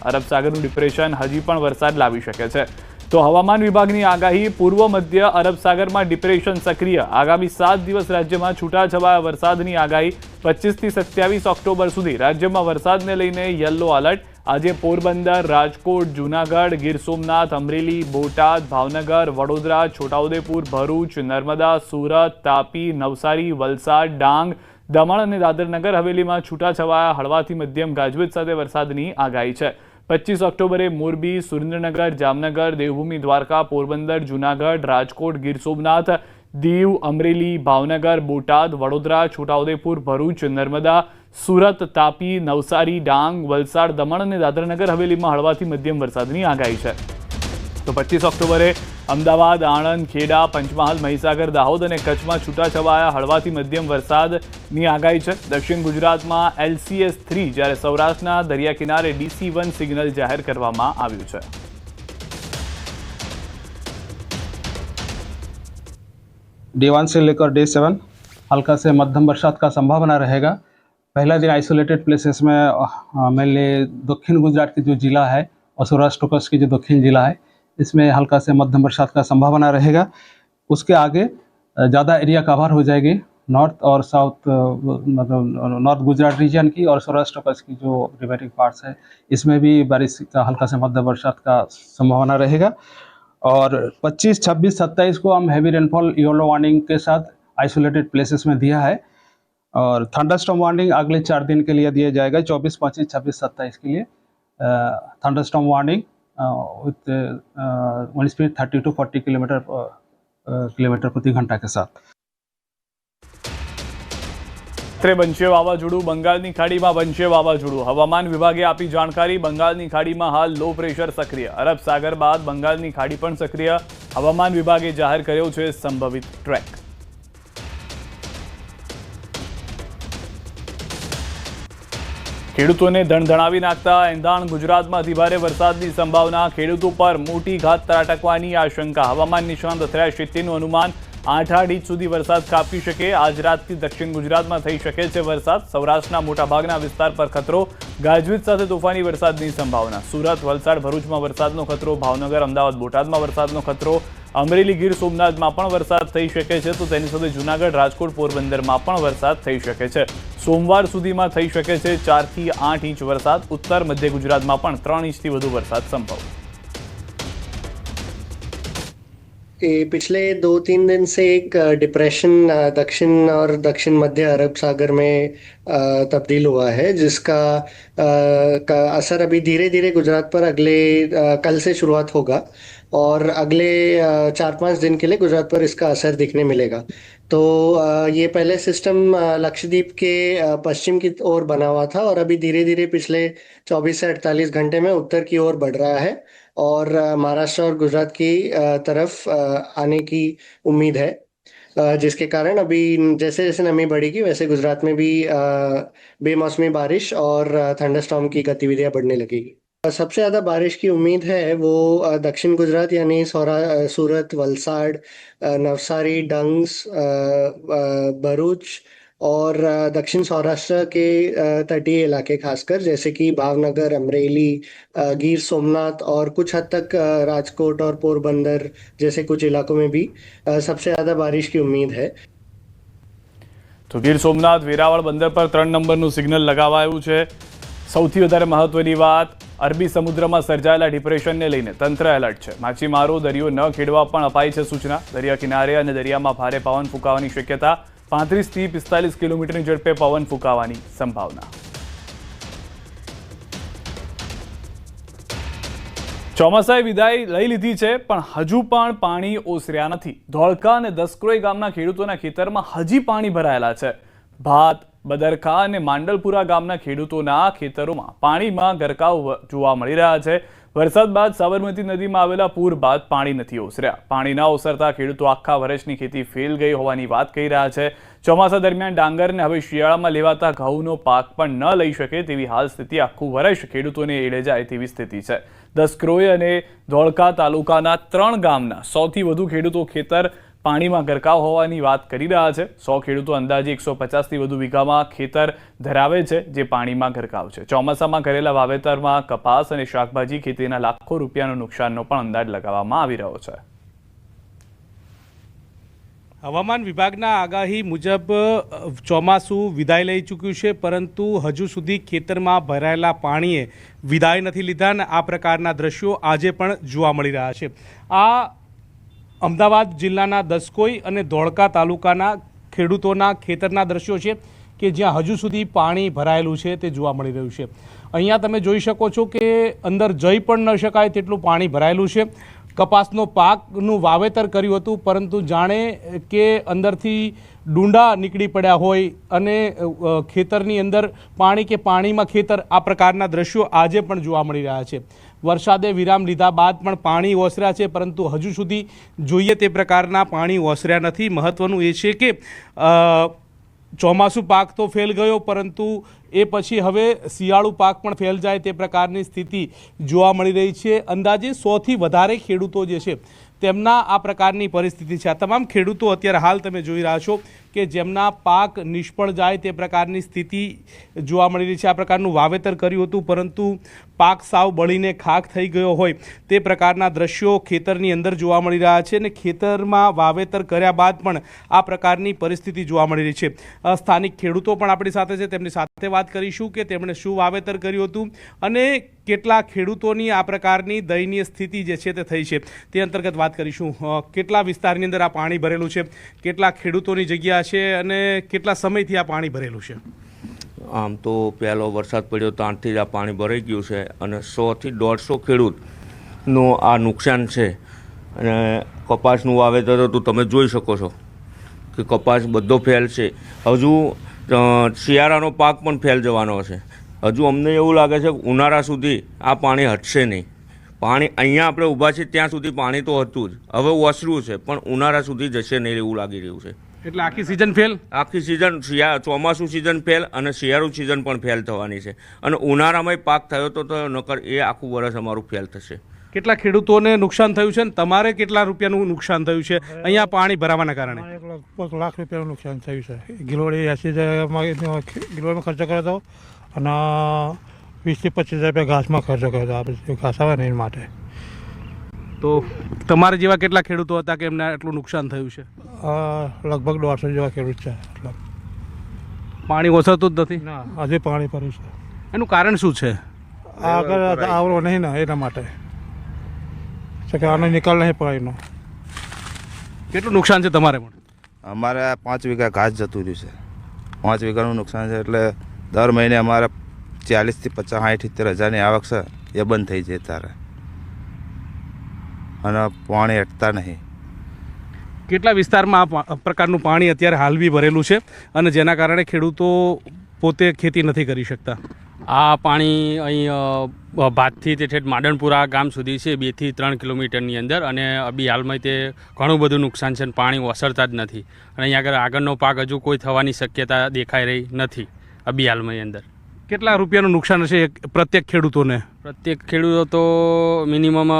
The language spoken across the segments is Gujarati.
અરબ સાગરનું ડિપ્રેશન હજી પણ વરસાદ લાવી શકે છે। તો હવામાન વિભાગની આગાહી, પૂર્વ મધ્ય અરબ સાગરમાં ડિપ્રેશન સક્રિય, આગામી 7 દિવસ રાજ્યમાં છૂટાછવાયા વરસાદની આગાહી। 25 થી 27 ઓક્ટોબર સુધી રાજ્યમાં વરસાદને લઈને યલો એલર્ટ। આજે પોરબંદર, રાજકોટ, જૂનાગઢ, ગીર સોમનાથ, અમરેલી, બોટાદ, ભાવનગર, વડોદરા, છોટાઉદેપુર, ભરૂચ, નર્મદા, સુરત, તાપી, નવસારી, વલસાડ, ડાંગ, દમણ અને દાદરનગર હવેલીમાં છૂટાછવાયા હળવાથી મધ્યમ ગાજવીજ સાથે વરસાદની આગાહી છે। 25 ઓક્ટોબરે મોરબી, સુરેન્દ્રનગર, જામનગર, દેવભૂમિ દ્વારકા, પોરબંદર, જૂનાગઢ, રાજકોટ, ગીર સોમનાથ, દીવ, અમરેલી, ભાવનગર, બોટાદ, વડોદરા, છોટાઉદેપુર, ભરૂચ, નર્મદા, સુરત, તાપી, નવસારી, ડાંગ, વલસાડ, દમણ અને દાદરનગર હવેલીમાં હળવાથી મધ્યમ વરસાદની આગાહી છે। તો 25 ઓક્ટોબરે અમદાવાદ, આણંદ, ખેડા, પંચમહાલ, મહીસાગર, દાહોદ અને કચ્છમાં છૂટાછવાયા હળવાથી મધ્યમ વરસાદની આગાહી છે। દક્ષિણ ગુજરાતમાં LCS 3, જ્યારે સૌરાષ્ટ્રના દરિયા કિનારે DC1 સિગ્નલ જાહેર કરવામાં આવ્યું છે। Day 1 से लेकर Day 7 हल्का से मध्यम बरसात का संभावना रहेगा। पहला दिन आइसोलेटेड प्लेसेस में मेनली दक्षिण गुजरात की जो जिला है और सौराष्ट्र कच्छ की जो दक्षिण जिला है, इसमें हल्का से मध्यम बरसात का संभावना रहेगा। उसके आगे ज़्यादा एरिया कवर हो जाएगी नॉर्थ और साउथ, मतलब नॉर्थ गुजरात रीजन की और सौराष्ट्र कच्छ की जो रिमेनिंग पार्ट्स है, इसमें भी बारिश का हल्का से मध्यम बरसात का संभावना रहेगा। और 25, 26, 27 को हम हैवी रेनफॉल येलो वार्निंग के साथ आइसोलेटेड प्लेसेस में दिया है और थंडरस्टॉर्म वार्निंग अगले 4 दिन के लिए दिया जाएगा। 24, 25, 26, 27 के लिए thunderstorm warning with wind speed 30 to 40 kilometre प्रति घंटा के साथ। બનશે વાવાઝોડું, બંગાળની ખાડીમાં બનશે વાવાઝોડું। હવામાન વિભાગે આપી જાણકારી, બંગાળની ખાડીમાં હાલ લો પ્રેશર સક્રિય, અરબ સાગર બાદ બંગાળની ખાડી પણ સક્રિય। હવામાન વિભાગે જાહેર કર્યો છે સંભવિત ટ્રેક। ખેડૂતોને ધણધણાવી નાખતા એંધાણ, ગુજરાતમાં અતિભારે વરસાદની સંભાવના, ખેડૂતો પર મોટી ઘાત ત્રાટકવાની આશંકા। હવામાન નિષ્ણાત અથડાય શેટ્ટીનું અનુમાન, 8 ઇંચ સુધી વરસાદ ખાબકી શકે। આજ રાતથી દક્ષિણ ગુજરાતમાં થઈ શકે છે વરસાદ। સૌરાષ્ટ્રના મોટાભાગના વિસ્તાર પર ખતરો, ગાજવીજ સાથે તોફાની વરસાદની સંભાવના। સુરત, વલસાડ, ભરૂચમાં વરસાદનો ખતરો, ભાવનગર, અમદાવાદ, બોટાદમાં વરસાદનો ખતરો, અમરેલી, ગીર સોમનાથમાં પણ વરસાદ થઈ શકે છે। તો તેની સાથે જૂનાગઢ, રાજકોટ, પોરબંદરમાં પણ વરસાદ થઈ શકે છે। સોમવાર સુધીમાં થઈ શકે છે 4 થી 8 ઇંચ વરસાદ। ઉત્તર મધ્ય ગુજરાતમાં પણ 3 ઇંચથી વધુ વરસાદ સંભવ। पिछले 2-3 दिन से एक डिप्रेशन दक्षिण और दक्षिण मध्य अरब सागर में तब्दील हुआ है, जिसका का असर अभी धीरे धीरे गुजरात पर अगले कल से शुरुआत होगा और अगले 4-5 दिन के लिए गुजरात पर इसका असर दिखने मिलेगा। तो ये पहले सिस्टम लक्षद्वीप के पश्चिम की ओर बना हुआ था और अभी धीरे धीरे पिछले 24 से 48 घंटे में उत्तर की ओर बढ़ रहा है और महाराष्ट्र और गुजरात की तरफ आने की उम्मीद है, जिसके कारण अभी जैसे जैसे नमी बढ़ेगी वैसे गुजरात में भी बेमौसमी बारिश और थंडरस्टॉर्म की गतिविधियां बढ़ने लगेगी। सबसे ज़्यादा बारिश की उम्मीद है वो दक्षिण गुजरात यानी सूरत, वलसाड़, नवसारी, डंग, भरूच और दक्षिण सौराष्ट्र के तटीय इलाके खासकर जैसे कि भावनगर, अमरेली, गीर सोमनाथ और कुछ हद तक राजकोट और पोरबंदर जैसे कुछ इलाकों में भी सबसे ज़्यादा बारिश की उम्मीद है। तो गीर सोमनाथ, वेरावळ બંદર પર 3 નંબરનું સિગ્નલ લગાવાયું છે। સૌથી વધારે મહત્વની વાત, અરબી સમુદ્રમાં સર્જાયેલા ડિપ્રેશનને લઈને તંત્ર એલર્ટ છે। માછીમારો દરિયો ન ખેડવા પણ અપાઈ છે સૂચના। દરિયા કિનારે અને દરિયામાં ભારે પવન ફૂંકાવાની શક્યતા, 35 થી 45 કિલોમીટરની ઝડપે પવન ફૂંકાવાની સંભાવના। ચોમાસાએ વિદાય લઈ લીધી છે, પણ હજુ પણ પાણી ઓસર્યા નથી। ધોળકા અને દસક્રોઈ ગામના ખેડૂતોના ખેતરમાં હજી પાણી ભરાયેલા છે। ભાત, બદરખા અને માંડલપુરા ગામના ખેડૂતોના ખેતરોમાં પાણીમાં ગરકાવ જોવા મળી રહ્યા છે। વરસાદ બાદ સાબરમતી નદીમાં આવેલા પૂર બાદ પાણી નથી ઓસર્યા। પાણી ન ઓસરતા ખેડૂતો આખા વર્ષની ખેતી ફેલ ગઈ હોવાની વાત કહી રહ્યા છે। ચોમાસા દરમિયાન ડાંગરને હવે શિયાળામાં લેવાતા ઘઉંનો પાક પણ ન લઈ શકે તેવી હાલ સ્થિતિ, આખું વર્ષ ખેડૂતોને એળે જાય તેવી સ્થિતિ છે। દસક્રોઈ અને ધોળકા તાલુકાના 3 ગામના 100થી વધુ ખેડૂતો ખેતર પાણીમાં ગરકાવ હોવાની વાત કરી રહ્યા છે। 100 ખેડૂતો અંદાજે 150થી વધુ વીઘામાં ખેતર ધરાવે છે જે પાણીમાં ગરકાવ છે। ચોમાસામાં કરેલા વાવેતરમાં કપાસ અને શાકભાજી ખેતીના લાખો રૂપિયાનું નુકસાનનો પણ અંદાજ લગાવવામાં આવી રહ્યો છે। હવામાન વિભાગના આગાહી મુજબ ચોમાસું વિદાય લઈ ચૂક્યું છે, પરંતુ હજુ સુધી ખેતરમાં ભરાયેલા પાણીએ વિદાય નથી લીધા અને આ પ્રકારના દ્રશ્યો આજે પણ જોવા મળી રહ્યા છે। આ અમદાવાદ જિલ્લાના દસકોઈ અને ધોળકા તાલુકાના ખેડૂતોના ખેતરના દ્રશ્યો છે કે જ્યાં હજુ સુધી પાણી ભરાયેલું છે તે જોવા મળી રહ્યું છે। અહીંયા તમે જોઈ શકો છો કે અંદર જઈ પણ ન શકાય તેટલું પાણી ભરાયેલું છે। કપાસનો પાકનું વાવેતર કર્યું હતું, પરંતુ જાણે કે અંદરથી ડુંડા નીકળી પડ્યા હોય અને ખેતરની અંદર પાણી કે પાણીમાં ખેતર, આ પ્રકારના દ્રશ્યો આજે પણ જોવા મળી રહ્યા છે। વરસાદે વિરામ લીધા બાદ પણ પાણી ઓસર્યા છે, પરંતુ હજુ સુધી જોઈએ તે પ્રકારના પાણી ઓસર્યા નથી। મહત્વનું એ છે કે ચોમાસું પાક તો ફેલ ગયો, પરંતુ એ પછી હવે શિયાળુ પાક પણ ફેલ જાય તે પ્રકારની સ્થિતિ જોવા મળી રહી છે। અંદાજે 100થી વધારે ખેડૂતો જે છે તેમના આ પ્રકારની પરિસ્થિતિ છે। આ તમામ ખેડૂતો અત્યારે હાલ તમે જોઈ રહ્યા છો કે જેમના પાક નિષ્ફળ જાય તે પ્રકારની સ્થિતિ જોવા મળી રહી છે। આ પ્રકારનું વાવેતર કર્યું હતું, પરંતુ પાક સાવ બળીને ખાખ થઈ ગયો હોય તે પ્રકારના દ્રશ્યો ખેતરની અંદર જોવા મળી રહ્યા છે અને ખેતરમાં વાવેતર કર્યા બાદ પણ આ પ્રકારની પરિસ્થિતિ જોવા મળી રહી છે। સ્થાનિક ખેડૂતો પણ આપણી સાથે છે, તેમની સાથે વાત કરીશું કે તેમણે શું વાવેતર કર્યું હતું અને કેટલા ખેડૂતોની આ પ્રકારની દયનીય સ્થિતિ જે છે તે થઈ છે તે અંતર્ગત વાત કરીશું। કેટલા વિસ્તારની અંદર આ પાણી ભરેલું છે, કેટલા ખેડૂતોની જગ્યા છે અને કેટલા સમયથી આ પાણી ભરેલું છે? આમ તો પહેલો વરસાદ પડ્યો ત્યારથી જ આ પાણી ભરાઈ ગયું છે અને 100થી 150 ખેડૂતનું આ નુકસાન છે। અને કપાસનું વાવેતર હતું, તમે જોઈ શકો છો કે કપાસ બધો ફેલ છે। હજુ શિયાળાનો પાક પણ ફેલ જવાનો છે। હજુ અમને એવું લાગે છે કે ઉનાળા સુધી આ પાણી હટશે નહીં। પાણી અહીંયા આપણે ઊભા છીએ ત્યાં સુધી પાણી તો હતું જ, હવે ઓસર્યું છે, પણ ઉનાળા સુધી જશે નહીં એવું લાગી રહ્યું છે। એટલે આખી સિઝન ફેલ? આખી સિઝન, ચોમાસું સિઝન ફેલ અને શિયાળુ સિઝન પણ ફેલ થવાની છે અને ઉનાળામાં પાક થયો તો નકર એ આખું વર્ષ અમારું ફેલ થશે। કેટલા ખેડૂતોને નુકસાન થયું છે અને તમારે કેટલા રૂપિયાનું નુકસાન થયું છે અહીંયા પાણી ભરાવાના કારણે? લગભગ લાખ રૂપિયાનું નુકસાન થયું છે। ગિલોડી 80,000 ગિલોડીમાં ખર્ચો કર્યો હતો અને 20થી 25,000 રૂપિયા ઘાસમાં ખર્ચો કર્યો હતો, ઘાસ આવે ને એ માટે। તો તમારે જેવા કેટલા ખેડૂતો હતા કે એમને એટલું નુકસાન થયું છે? લગભગ 150 જેવા ખેડૂત છે। પાણી ઓસરતું જ નથી? ના, હજી પાણી ભર્યું છે। એનું કારણ શું છે? આગળ આવરો નહીં ને એના માટે છે કે આનો નિકાલ નહીં પાણીનો। કેટલું નુકસાન છે તમારે પણ? અમારે 5 વીઘા ઘાસ જતું રહ્યું છે। 5 વીઘાનું નુકસાન છે, એટલે દર મહિને અમારે 40થી 50, 60, 70 હજારની આવક છે એ બંધ થઈ જાય તારે, અને પાણી હટતા નહીં। કેટલા વિસ્તારમાં આ પ્રકારનું પાણી અત્યારે હાલ બી ભરેલું છે અને જેના કારણે ખેડૂતો પોતે ખેતી નથી કરી શકતા? આ પાણી અહીં ભાતથી તે ઠેઠ માડણપુરા ગામ સુધી છે, 2 થી 3 કિલોમીટરની અંદર, અને અબી હાલમાં તે ઘણું બધું નુકસાન છે અને પાણી ઓસરતા જ નથી અને અહીંયા આગળનો પાક હજુ કોઈ થવાની શક્યતા દેખાઈ રહી નથી અબી હાલમાં અંદર। કેટલા રૂપિયાનું નુકસાન હશે પ્રત્યેક ખેડૂતોને? પ્રત્યેક ખેડૂતો તો મિનિમમ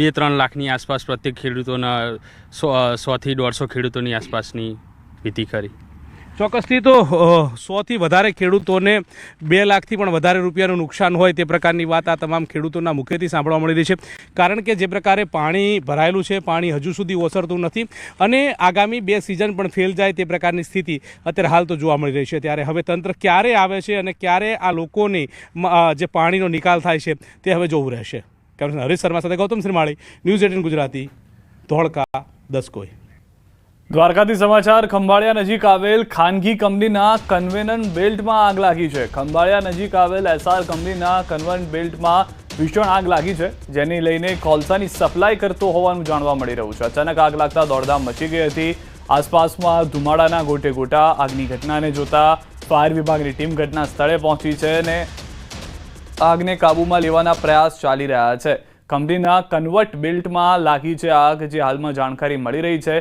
2-3 લાખની આસપાસ પ્રત્યેક ખેડૂતોના 100થી 150 ખેડૂતોની આસપાસની ભીતિ કરી। ચોક્કસથી તો 100થી વધારે ખેડૂતોને 2 લાખથી પણ વધારે રૂપિયાનું નુકસાન હોય તે પ્રકારની વાત આ તમામ ખેડૂતોના મુખેથી સાંભળવા મળી રહી છે। કારણ કે જે પ્રકારે પાણી ભરાયેલું છે, પાણી હજુ સુધી ઓસરતું નથી અને આગામી 2 સિઝન પણ ફેલ જાય તે પ્રકારની સ્થિતિ અત્યારે હાલ તો જોવા મળી રહી છે। ત્યારે હવે તંત્ર ક્યારે આવે છે અને ક્યારે આ લોકોની જે પાણીનો નિકાલ થાય છે તે હવે જોવું રહેશે। હરીશ શર્મા સાથે ગૌતમ શ્રીમાળી, ન્યૂઝ 18 ગુજરાતી, ધોળકા, દસકોઈ। દ્વારકાથી સમાચાર। ખંભાળિયા નજીક આવેલ ખાનગી કંપનીના કન્વેનન્ટ બેલ્ટમાં આગ લાગી છે। ખંભાળિયા નજીક આવેલ એસઆર કંપનીના કન્વેનન્ટ બેલ્ટમાં ભીષણ આગ લાગી છે, જેને લઈને કોલસાની સપ્લાય કરતો હોવાનું જાણવા મળી રહ્યું છે। અચાનક આગ લાગતા દોડધામ મચી ગઈ હતી। આસપાસમાં ધુમાડાના ગોટે ગોટા। આગની ઘટનાને જોતા ફાયર વિભાગની ટીમ ઘટના સ્થળે પહોંચી છે અને આગને કાબૂમાં લેવાના પ્રયાસ ચાલી રહ્યા છે। કંપનીના કન્વર્ટ બેલ્ટમાં લાગી છે આગ, જે હાલમાં જાણકારી મળી રહી છે।